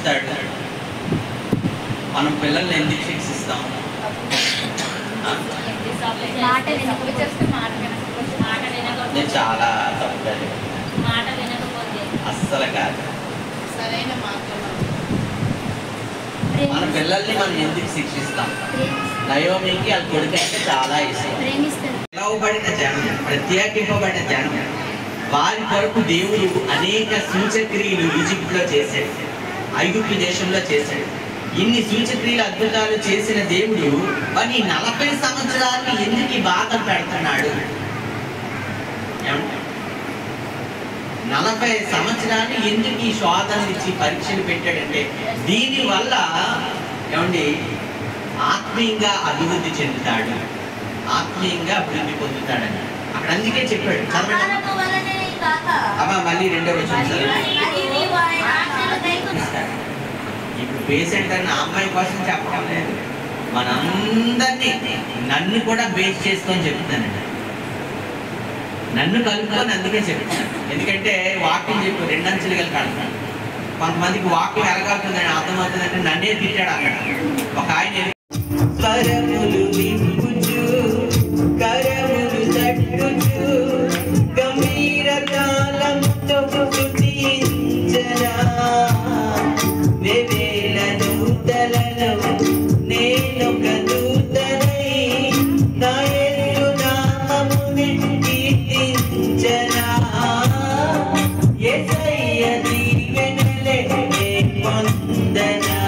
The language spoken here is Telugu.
శిక్షిస్తాడు? మనం పిల్లల్ని ఎందుకు శిక్షిస్తాం? నేను చాలా తప్పులేదు, అస్సలు కాదు. మన పిల్లల్ని మనం ఎందుకు శిక్షిస్తాం? నయోమికి వాళ్ళ కొడుకు అంటే చాలా ఇష్టం. పిలవబడిన జనం, ప్రత్యేకింపబడిన జనం, వారి కొరకు దేవుడు అనేక సూచక్రియలు ఈజిప్ట్లో చేశాడు, ఐగుప్తు దేశంలో చేశాడు. ఇన్ని సూచక్రియలు అద్భుతాలు చేసిన దేవుడు మరి 40 సంవత్సరాలు ఎందుకు బాధ పెడుతున్నాడు? 40 సంవత్సరాలు ఎందుకు ఈ శోధనలు ఇచ్చి పరీక్షలు పెట్టాడంటే దీనివల్ల ఏమండి ఆత్మీయంగా అభివృద్ధి చెందుతాడు, ఆత్మీయంగా అభివృద్ధి పొందుతాడని అక్కడ అందుకే చెప్పాడు. అమ్మా మళ్ళీ 2వ వచనం. ఇప్పుడు పేషెంట్ అన్న అమ్మాయి కోసం చెప్పడం లేదు, మనందరినీ నన్ను కూడా బేస్ చేసుకొని చెప్తానండి, నన్ను కలుపుకొని అందుకే చెప్తాను. ఎందుకంటే వాక్యం చెప్పు 2 అంచెలు కలిపి అంటాను. కొంతమందికి వాక్యం ఎలాగవుతుందని అర్థమవుతుందంటే నన్నే తిట్టాడు అక్కడ ఒక ఆయన. కరములు విప్పుచు కరములు తట్టుచు గంభీర తాళంతో స్తుతించరా, వేవేల దూతలలో నేనొక దూతనై నా యేసు నామముని కీర్తించరా, యేసయ్య దీవెనలే పొందనా.